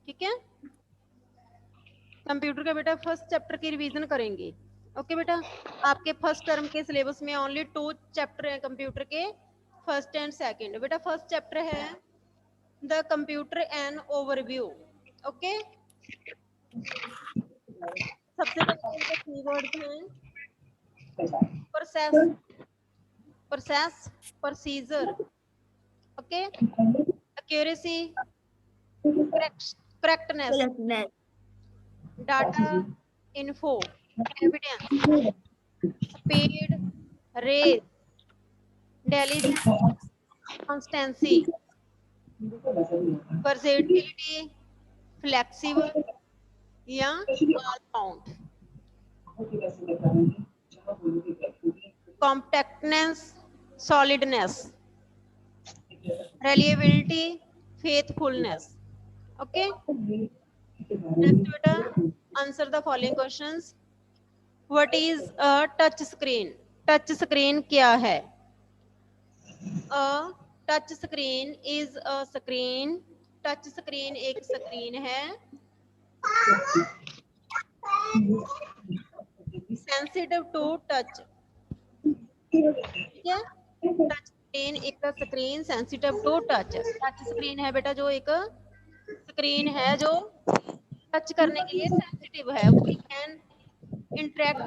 ठीक है, कंप्यूटर का बेटा फर्स्ट चैप्टर की रिवीजन करेंगे। ओके बेटा, आपके फर्स्ट टर्म के सिलेबस में ओनली 2 चैप्टर हैं कंप्यूटर के, फर्स्ट एंड सेकंड। बेटा फर्स्ट चैप्टर है the computer and overview. Okay, सबसे पहले इनके कीवर्ड्स हैं process, process, procedure, okay, accuracy, correctness, data info, evidence, speed, race, intelligence, constancy, versatility, flexible या all round, compactness, solidness, reliability, faithfulness. Okay, next beta, answer the following questions. What is a touch screen? Touch screen क्या है? A touch screen is a screen. Touch screen एक screen है sensitive to touch. ठीक है, touch screen एक screen sensitive to touch. Touch screen है बेटा जो एक स्क्रीन है जो टच करने के लिए सेंसिटिव है। We can interact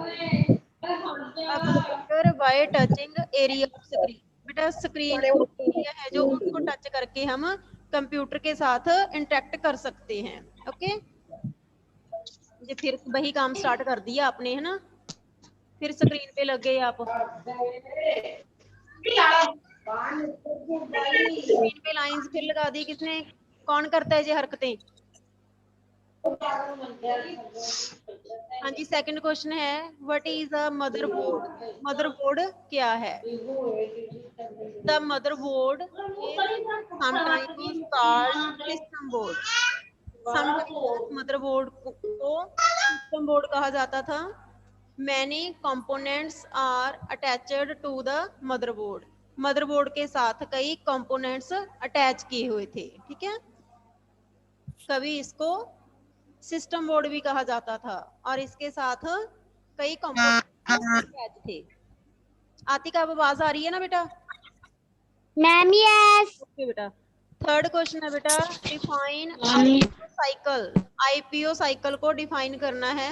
computer by touching area of screen. बेटा स्क्रीन एरिया है जो उसको टच करके हम कंप्यूटर के साथ इंटरेक्ट कर सकते हैं। ओके, ये फिर वही काम स्टार्ट कर दिया आपने, है ना, फिर स्क्रीन पे लग गए आप। स्क्रीन पे लाइंस फिर लगा दी किसने, कौन करता है ये हरकतें? हाँ जी, सेकंड क्वेश्चन है what is a motherboard? Motherboard क्या है? The motherboard is sometimes called system board. Sometimes motherboard को सिस्टम बोर्ड कहा जाता था। Many components are attached to the motherboard. Motherboard के साथ कई कंपोनेंट्स अटैच किए हुए थे। ठीक है, कभी इसको सिस्टम बोर्ड भी कहा जाता था और इसके साथ कई कंपोनेंट्स अटैच थे। आतिका अब आवाज आ रही है ना बेटा? Ma'am yes. ओके बेटा, थर्ड क्वेश्चन है बेटा डिफाइन साइकिल। आईपीओ साइकिल को डिफाइन करना है।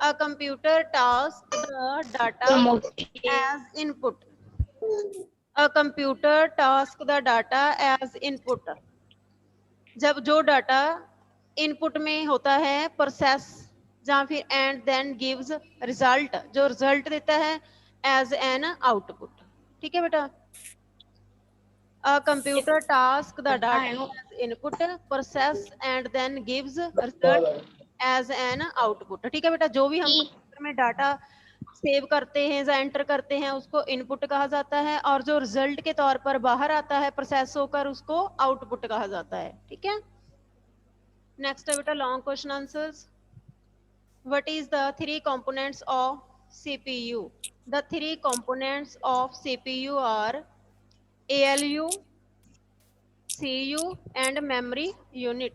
A computer task the data as input. A computer task the data as input. जब जो डाटा इनपुट में होता है प्रोसेस या फिर एंड देन गिव्स रिजल्ट, जो रिजल्ट देता है एज एन आउटपुट। ठीक है बेटा, a computer task the data as input process and then gives result as an output. ठीक है बेटा, जो भी हम कंप्यूटर में डाटा सेव करते हैं या एंटर करते हैं उसको इनपुट कहा जाता है, और जो रिजल्ट के तौर पर बाहर आता है प्रोसेस होकर उसको आउटपुट कहा जाता है। ठीक है, नेक्स्ट है बेटा long question answers. What is the three components of CPU? The three components of CPU are ALU, CU and memory unit.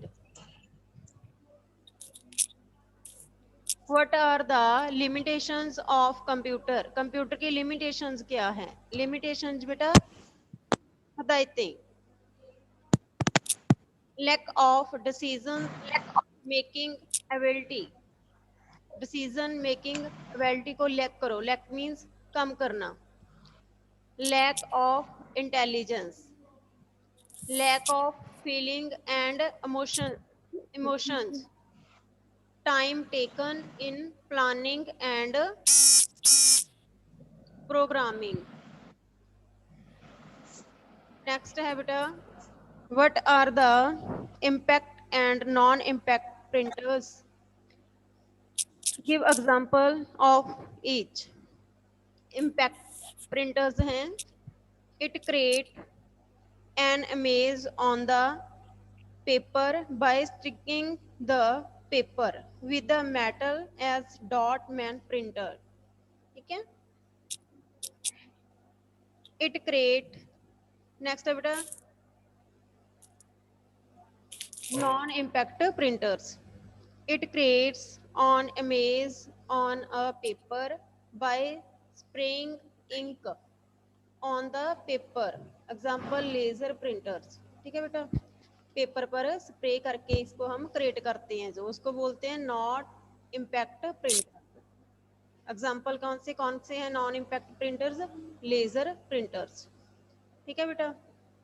What are the limitations of computer? Computer की limitations क्या है? Limitations बेटा बताते हैं। Lack of decision making ability. Decision making ability को lack करो, lack means कम करना। Lack of intelligence, lack of feeling and emotions, time taken in planning and programming. Next है बेटा what are the impact and non impact printers? Give example of each. Impact printers हैं it create an image on the paper by sticking the paper with the metal as dot man printer. ठीक है, it create। Next है बेटा non-impact printers. It creates on image on a paper by spraying ink on the paper. Example laser printers. ठीक है बेटा, paper पर spray करके इसको हम क्रिएट करते हैं, जो उसको बोलते हैं नॉट इम्पैक्ट प्रिंटर। एग्जाम्पल कौन से हैं non impact printers? Laser printers. ठीक है बेटा,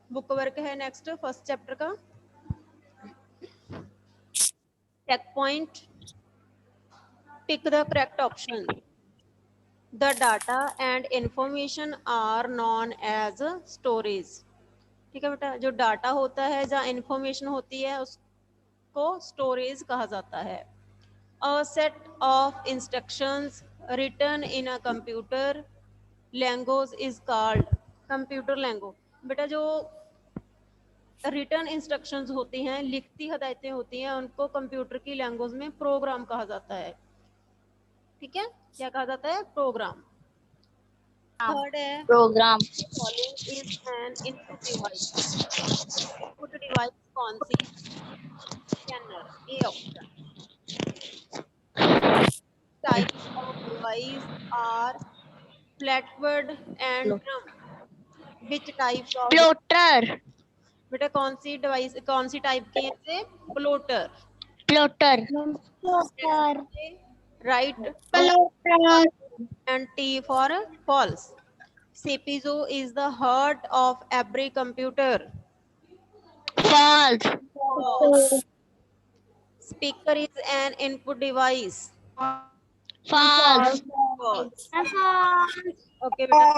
बुक वर्क है नेक्स्ट फर्स्ट चैप्टर का। Check point, tick the correct option. The data and information are known as storage. ठीक है बेटा, जो डाटा होता है, जहाँ इंफॉर्मेशन होती है, उसको स्टोरेज कहा जाता है। A set of instructions written in a computer language is called computer language. बेटा जो रिटर्न इंस्ट्रक्शंस होती हैं, लिखती हदायतें होती हैं, उनको कंप्यूटर की लैंग्वेज में प्रोग्राम कहा जाता है। ठीक है, क्या कहा जाता है? प्रोग्राम। थर्ड है programme. Following is an input device. Input device कौन सी? Scanner, A option. Types of device are flatboard and drum. Which types of plotter. बेटा कौन सी डिवाइस, कौन सी टाइप की है? Plotter. Plotter. Right and T for false. CPU is the heart of every computer. False. False. Speaker is an input device. False. False. Okay, beta.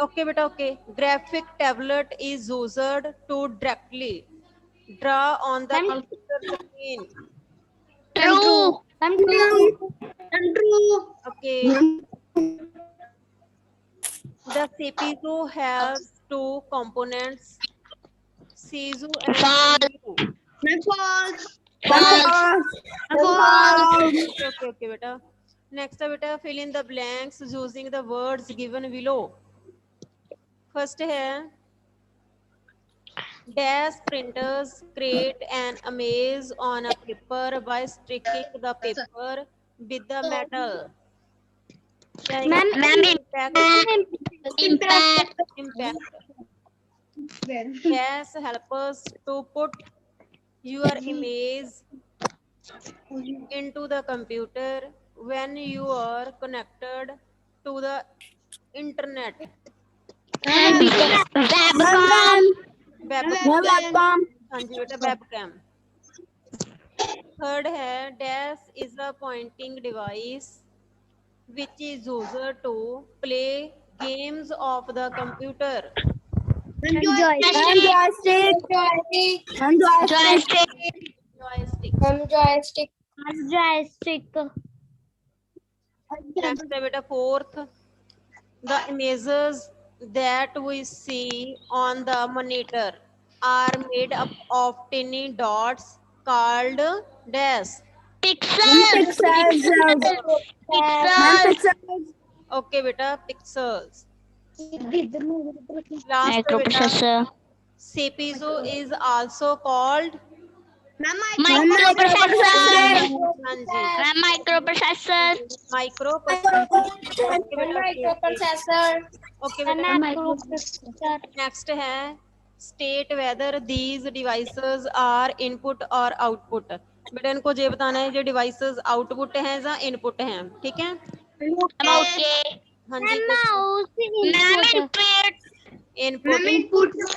Okay, beta. Okay. Graphic tablet is used to directly draw on the computer screen. True. Okay. The CPU has two components, CPU and False. CPU. False. Okay, beta. Next, beta, fill in the blanks using the words given below. First है, dash printers create an image on a paper by sticking the paper with the metal. Impact. Impact. Dash help us to put your image into the computer when you are connected to the internet. Webcam. हाँ जी बेटा, webcam. Third है, dash is a pointing device which is used to play games of the computer. Joystick. Joystick. Next है बेटा fourth, the images that we see on the monitor are made up of tiny dots called dash. Pixels. Okay बेटा, pixels. Last है बेटा, Microprocessor. CPU is also called Microprocessor. हाँ जी Microprocessor. microprocessor. Okay बेटा, next है state whether these devices are input or output. बेटा इनको ये बताना है, जो devices output हैं या input हैं। ठीक है, Okay. हाँ जी, input output.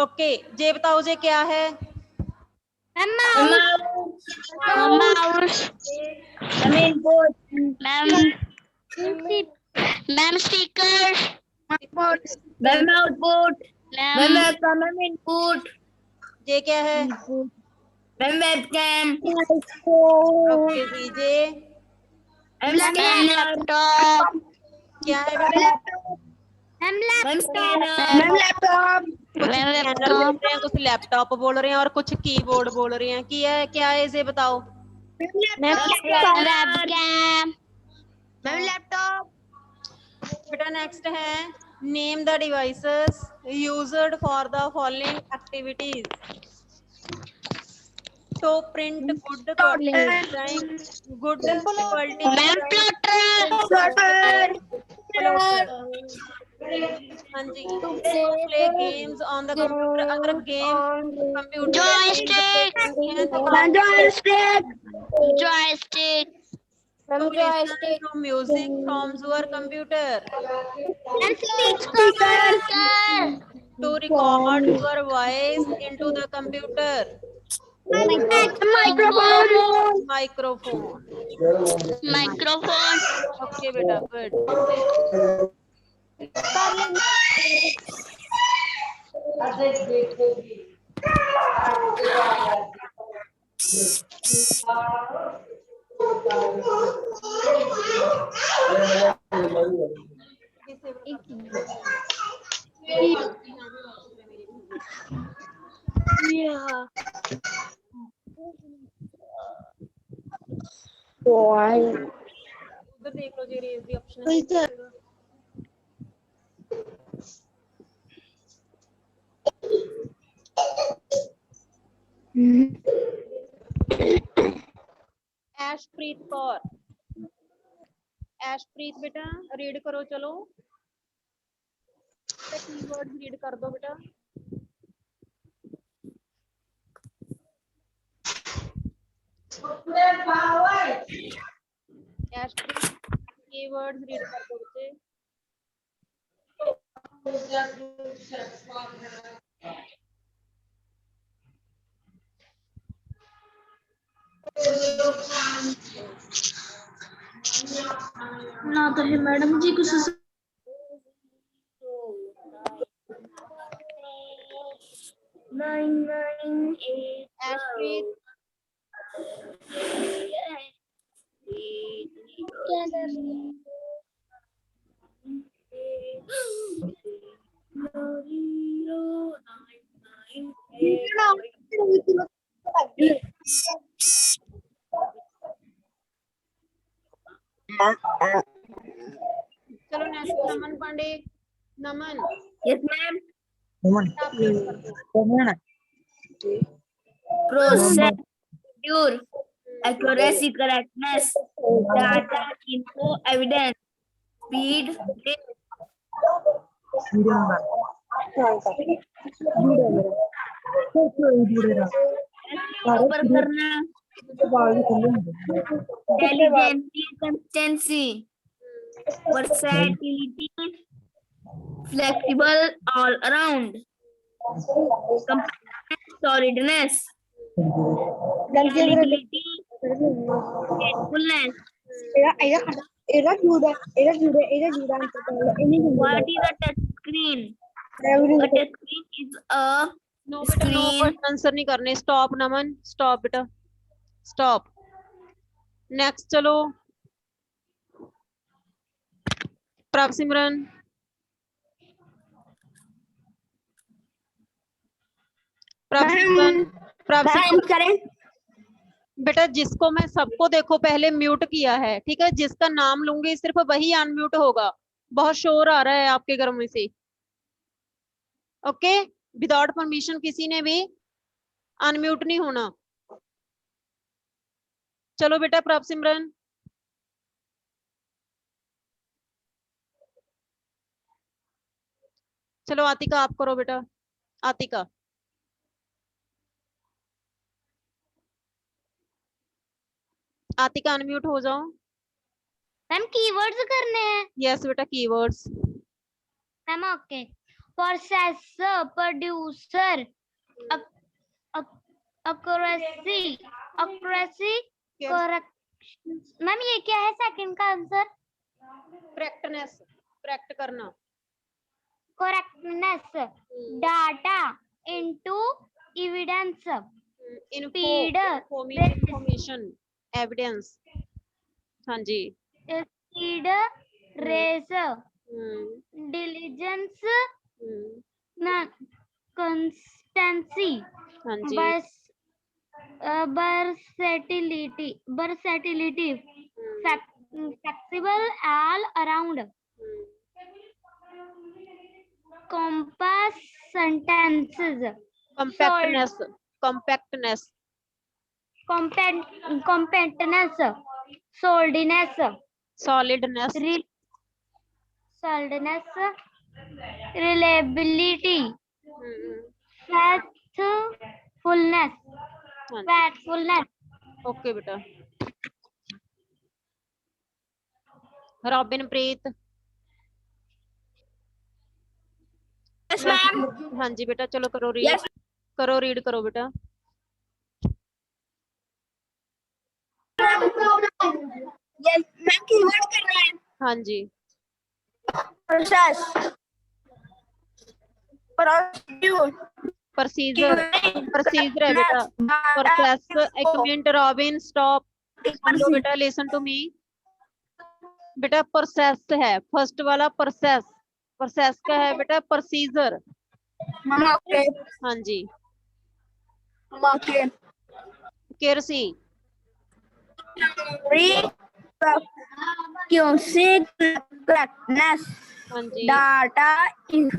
ओके, ये बताओ ये क्या है? Ma'am speaker. ये क्या है? ओके दीजिए, Laptop. क्या है बेटा? कुछ स्कैनर बोल रहे हैं, कुछ लैपटॉप बोल रहे हैं और कुछ कीबोर्ड बोल रहे हैं। क्या है इसे बताओ? webcam, laptop. बेटा नेक्स्ट है name the devices used for the following activities. तो प्रिंट गुड क्वालिटी plotter, हाँ जी। Play games on the computer. अगर game computer joystick, joystick, to listen to music from your computer, speaker, to record your voice into the computer, microphone. microphone, Okay beta, good. उधर देख लो जी, raise the option ऐशप्रीत Kaur. ऐशप्रीत बेटा read करो, चलो keyword read कर दो बेटा। ऐशप्रीत keyword read कर दो बच्चे। ना तो है मैडम जी कुछ ऐशप्रीत चलो नेक्स्ट नमन पांडे। नमन यस मैम आप रीड कर दो। Process pure accuracy correctness data info evidence speed ऊपर करना diligence consistency versatility flexible all around competence solidness reliability faithfulness. What is a touch screen? A touch screen is a no बेटा no, screen. Question answer नहीं करने। Stop Naman, stop बेटा, stop. Next चलो प्रभ सिमरन। प्रभ सिमरन बेटा जिसको मैं सबको देखो पहले म्यूट किया है, ठीक है, जिसका नाम लूंगी सिर्फ वही अनम्यूट होगा। बहुत शोर आ रहा है आपके घर में से। ओके, विदाउट परमिशन किसी ने भी अनम्यूट नहीं होना। चलो बेटा प्रभ सिमरन। चलो आतिका आप करो बेटा। आतिका आतिका अनम्यूट हो जाओ। मैम कीवर्ड्स करने हैं। यस बेटा keywords. Ma'am okay, processor, producer, accuracy, correction। Ma'am ये क्या है सेकंड का आंसर? करेक्टनेस, करेक्ट करना। correctness, data into evidence, speed, information, evidence. हाँ जी। speed, race, diligence, constancy, हाँ जी, versatility, flexible all around, compass sentences, compactness, compactness, compactness, solidness, solidness, solidness, reliability, faithfulness, हाँ जी, faithfulness, okay बेटा। Robin प्रीत, Yes, ma'am. हाँ जी बेटा, चलो करो रीड, Yes. करो रीड करो बेटा। Yes, ma'am. कीवर्ड करना है. हाँ जी, Process. Procedure. प्रोसीजर, प्रोसीजर है बेटा, प्रोसेस। एक मिनट रॉबिन, स्टॉप, सुन लो बेटा, लिसन टू मी बेटा। प्रोसेस है फर्स्ट वाला, प्रोसेस, प्रोसेस का है बेटा प्रोसीजर। Mama, okay. हाँ जी, Mama, okay. केरसी, correctness. हाँ जी, Data is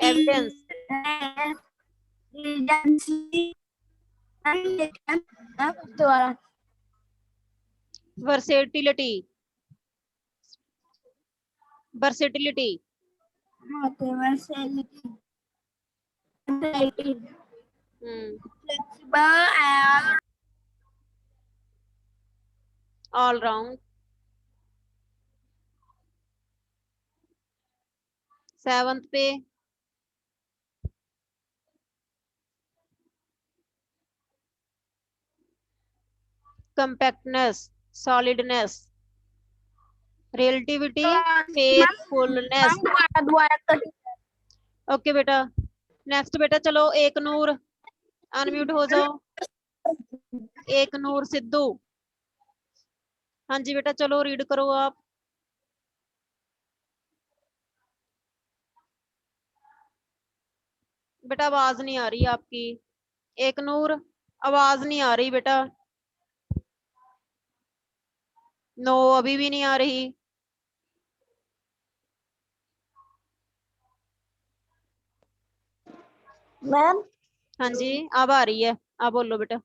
evidence, agency versatility, versatility, flexible and all round, seventh पे कंपैक्टनेस, सॉलिडनेस, रिलेटिविटी, फेथफुलनेस। ओके बेटा, नेक्स्ट बेटा, चलो एक नूर, अनम्यूट हो जाओ। एक नूर सिद्धू, हाँ जी बेटा, चलो रीड करो आप। बेटा आवाज नहीं आ रही आपकी, एक नूर, आवाज नहीं आ रही बेटा। नो, अभी भी नहीं आ रही। मैम हाँ जी, अब आ रही है, अब बोलो बेटा।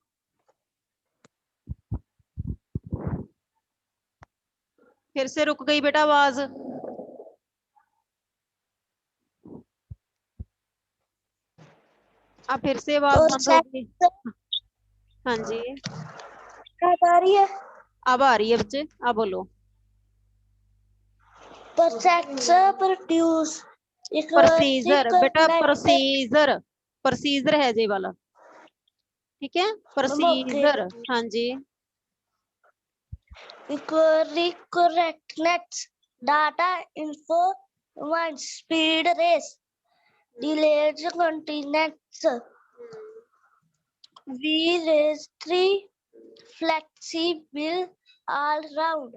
फिर से रुक गई बेटा आवाज। अब फिर से आवाज बंद हो गई। हाँ जी, आ रही है. अब आ रही है बच्चे, अब बोलो। प्रोड्यूस प्रोसीजर बेटा, प्रोसीजर, प्रोसीजर है जी वाला, ठीक है, प्रोसीजर। हाँ जी, correctness, data info, one speed race, delayed continents, we race three, flexible all round,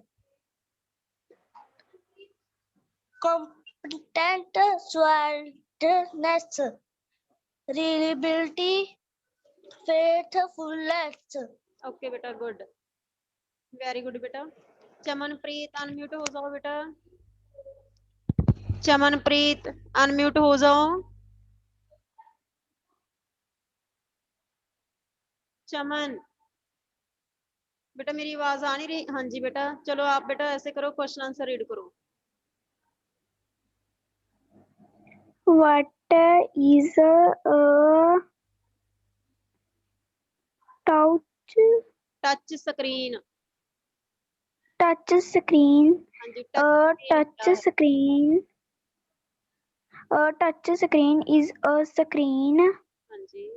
competent swiftness, reliability, faithfulness. Okay बेटा, गुड, वेरी गुड बेटा। चमनप्रीत अनम्यूट हो जाओ बेटा, चमनप्रीत अनम्यूट हो जाओ। चमन बेटा, मेरी आवाज आ नहीं रही? हाँ जी बेटा, चलो आप बेटा ऐसे करो, क्वेश्चन आंसर रीड करो। What is a touch touch screen, screen? हाँ जी, A touch screen. A touch screen is a screen हाँ जी,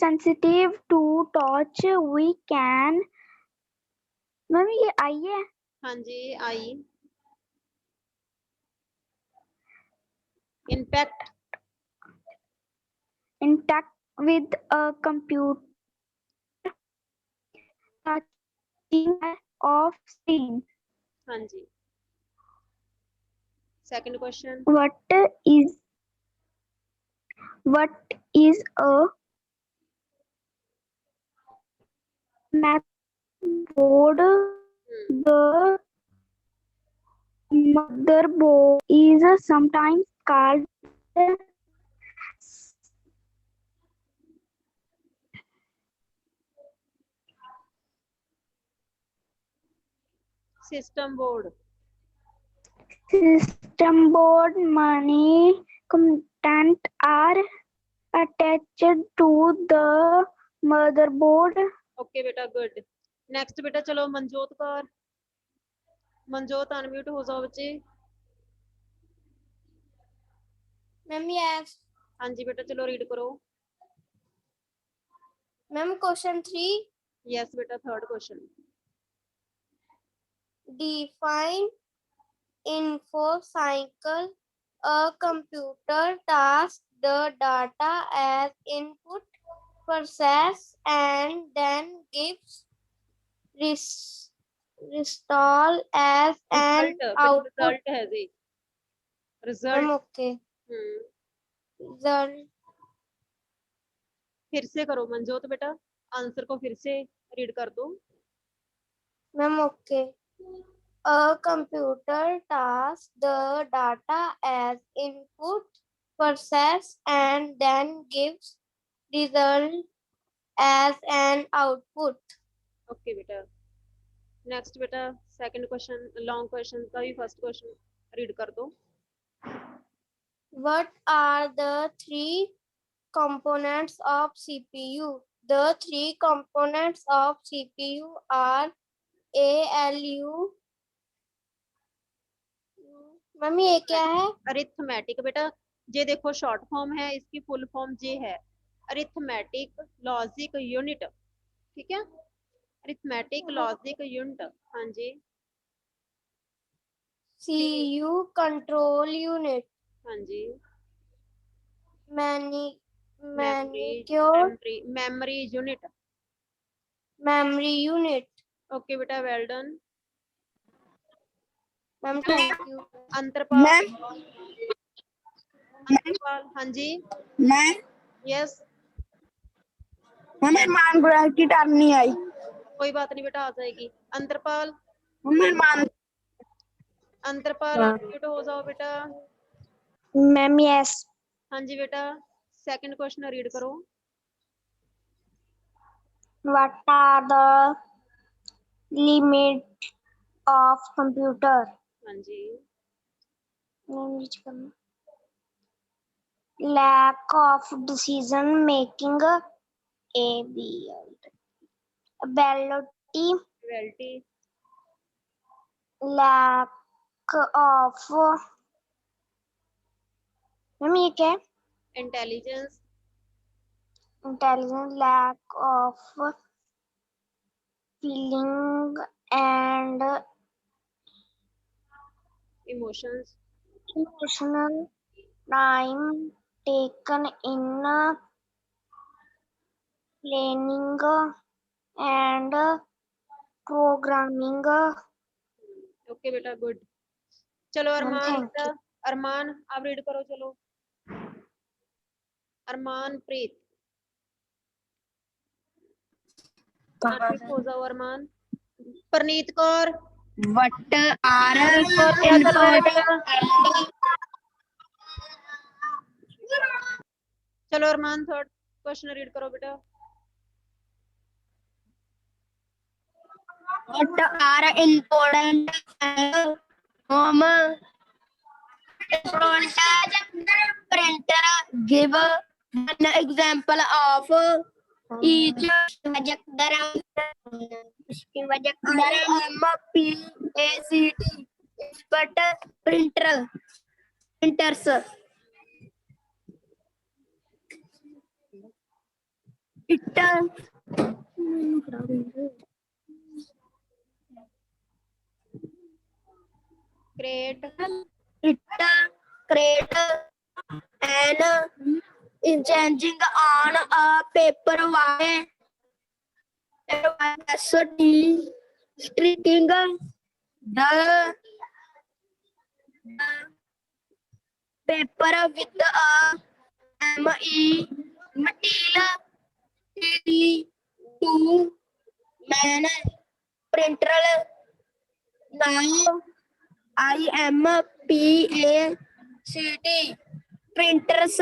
sensitive to touch. We can. Mummy ये आई है. हाँ जी, आई। Impact, Interact with a computer. Touching of screen. हाँ जी। Second question, what is a motherboard? The motherboard is sometimes called system board, system board. Many components are attached to the motherboard. Okay बेटा, good. Next बेटा चलो Manjot Kaur, Manjot unmute हो जाओ बच्चे। Ma'am yes. हाँ जी बेटा, चलो रीड करो। मैम क्वेश्चन 3, यस बेटा, third question. define info cycle. A computer tasks the data as input, process, and then gives restall as an result, output. Result है जी, रिजल्ट। Ma'am okay, result. फिर से करो मनजोत बेटा, आंसर को फिर से रीड कर दो। Ma'am okay. A computer tasks the data as input, process, and then gives result as an output. Okay बेटा। नेक्स्ट बेटा सेकंड क्वेश्चन, लॉन्ग क्वेश्चन का भी फर्स्ट क्वेश्चन रीड कर दो। What are the three components of CPU? The three components of CPU are ALU. Mummy ये क्या है? Arithmetic बेटा, ये देखो शॉर्ट फॉर्म है, इसकी फुल फॉर्म ये है अरिथमेटिक लॉजिक यूनिट, ठीक है, अरिथमेटिक लॉजिक यूनिट। हाँ जी। CU control unit. हाँ जी। Manicure memory unit. memory unit. Okay बेटा, well done. Ma'am thank you. Antarpal, ma'am Antarpal, हाँ जी। मैम यस, मेहमान ग्रह की टर्न नहीं आई। कोई बात नहीं बेटा, आ जाएगी। अंतरपाल, मेहमान अंतरपाल अनम्यूट हो जाओ बेटा। Ma'am yes. हाँ जी बेटा, सेकंड क्वेश्चन रीड करो। What are the limits of computer? हाँ जी। Lack of decision making, ability, reality, lack of ma'am ये क्या है? Intelligence, Intelligence, lack of feeling and emotions, emotional time taken in planning and programming. Okay बेटा, good. चलो अरमान thank बेटा, अरमान आप read करो, चलो अरमान प्रीत, हो जाओ अरमान। परनीत कौर, वट आर और क्या चल रहा है बेटा? चलो अरमान थर्ड क्वेश्चन रीड करो बेटा। What are important home printer give an example of each MPACT but printers it create, create an changing on a paper wire streaking the paper with a ME material to man printer now IMPACT printers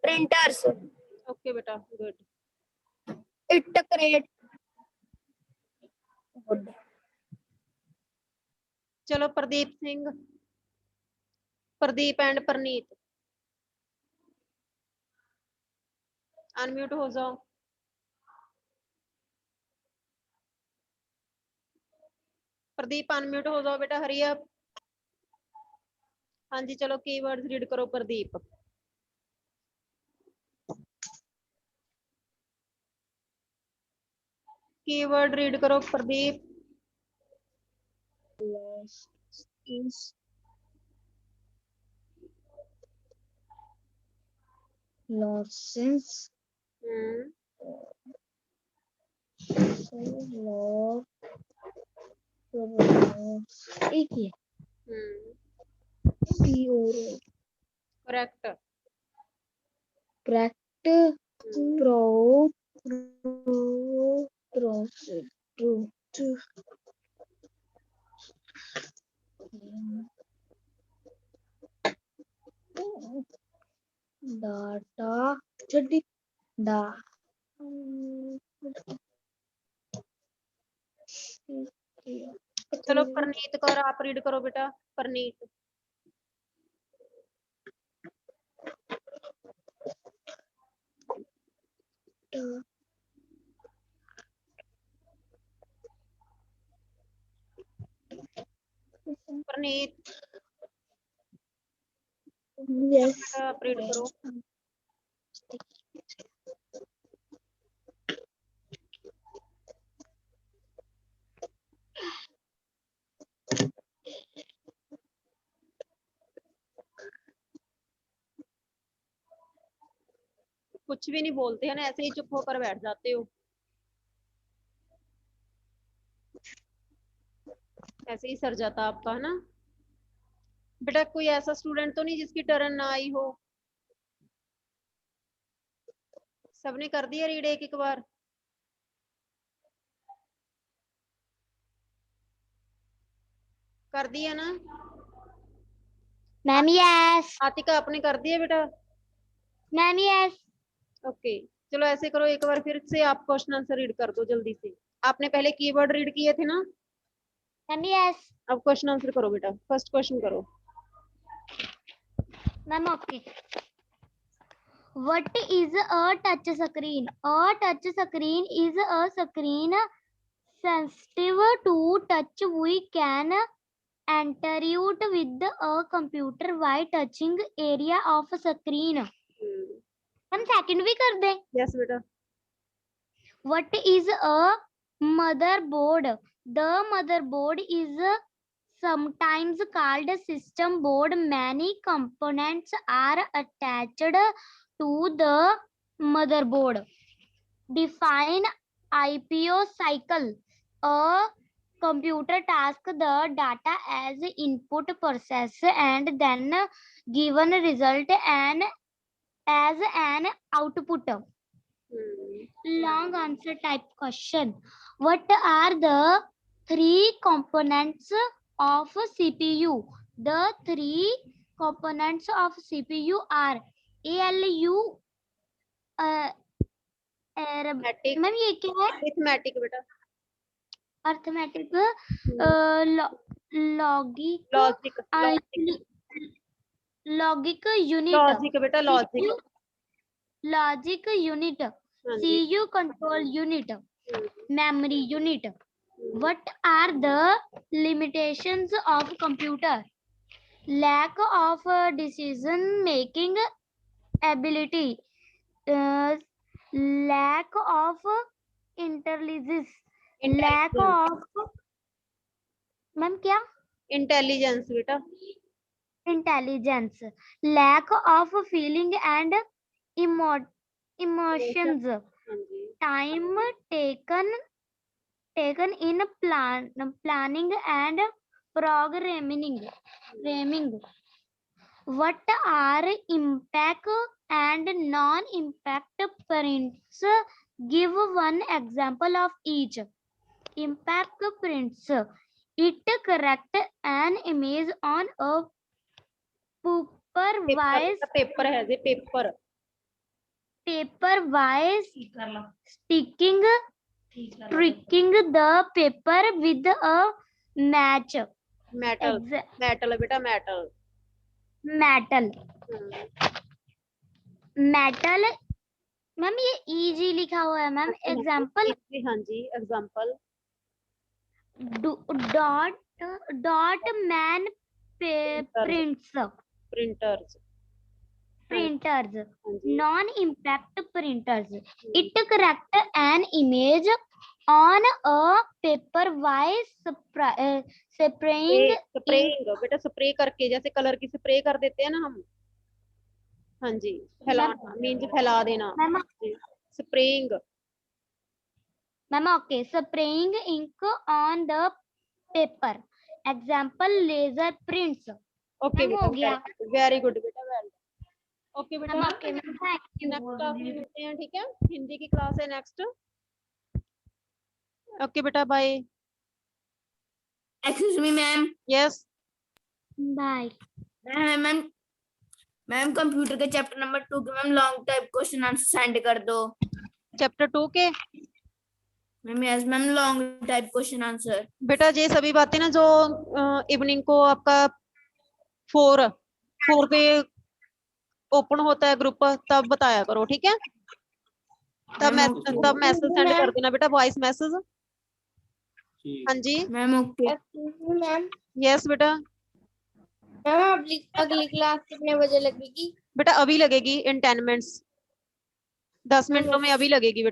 printers Okay बेटा, good. it create good. चलो Pradeep Singh, Pradeep and Preneet, unmute हो जाओ। Pradeep unmute हो जाओ बेटा, hurry up. हाँ जी, चलो keywords read करो प्रदीप। कीवर्ड रीड करो प्रदीप। Nonsense. एक ही correct. correct true data jadi da चलो परनीत कौर आप रीड करो बेटा, परनीत। परनीत yes बेटा आप रीड करो। कुछ भी नहीं बोलते है ना, ऐसे ही चुप होकर बैठ जाते हो, ऐसे ही सर जाता आपका, है ना बेटा। कोई ऐसा स्टूडेंट तो नहीं जिसकी टर्न ना आई हो? सबने कर दिया रीड एक एक बार? कर दिया ना? Ma'am yes. आतिका आपने कर दिया बेटा? Ma'am yes. ओके, चलो ऐसे करो, एक बार फिर से आप क्वेश्चन आंसर रीड कर दो जल्दी से। आपने पहले कीवर्ड रीड किए थे ना? Ma'am yes. अब क्वेश्चन आंसर करो बेटा, फर्स्ट क्वेश्चन करो। Ma'am okay. What is a touch screen? A touch screen is a screen sensitive to touch. We can interact with a computer by touching area of screen. हम second भी कर दें। Yes बेटा। What is a motherboard? The motherboard is sometimes called system board. Many components are attached to the motherboard. Define IPO cycle. A computer tasks the data as input, process, and then given result and as an output. Long answer type question. What are the three components of CPU? The three components of CPU are ALU. मैटिक, ma'am ये क्या है? Arithmetic बेटा। Arithmetic, logic, logic, logic, logic unit, logic बेटा, logic, logic unit, हाँ जी। CU control unit, memory unit. What are the limitations of computer? Lack of decision making ability, lack of intelligence, lack of ma'am क्या? Intelligence बेटा। Intelligence, lack of feeling and emotions, हाँ जी। time taken taken in planning and programming. What are impact and non-impact prints? Give one example of each. Impact prints. It correct an image on a paper है जी, paper paper-wise tricking the paper with a match. Metal metal बेटा metal metal ma'am ये easy लिखा हुआ है ma'am. Example हाँ जी example dot man prints printers non-impact printers. It correct an image on a paper by spraying spraying बेटा spray करके, जैसे कलर की स्प्रे कर देते हैं ना हम. हाँ जी फैलाना मीन्स फैला देना. Spraying ma'am okay spraying ink on the paper. Example laser prints. Okay ma'am हो गया. वेरी गुड बेटा वेल. ओके बेटा ma'am okay ma'am thank you. Next class में मिलते हैं. ठीक है, हिंदी की क्लास है नेक्स्ट. ओके बेटा bye. Excuse me ma'am. Yes bye. Ma'am computer के चैप्टर नंबर 2 के ma'am long type question answer send कर दो. चैप्टर 2 के ma'am yes ma'am long type question answer. बेटा ये सभी बातें ना जो इवनिंग को आपका 4 पे ओपन होता है ग्रुप, तब बताया करो. ठीक है, तब मैसेज सेंड कर देना बेटा, वॉइस मैसेज. हाँ जी मैम ओके. मैम यस बेटा. अगली क्लास कितने बजे लगेगी? बेटा अभी लगेगी इन 10 मिनट्स, 10 मिनटों में अभी लगेगी बेटा.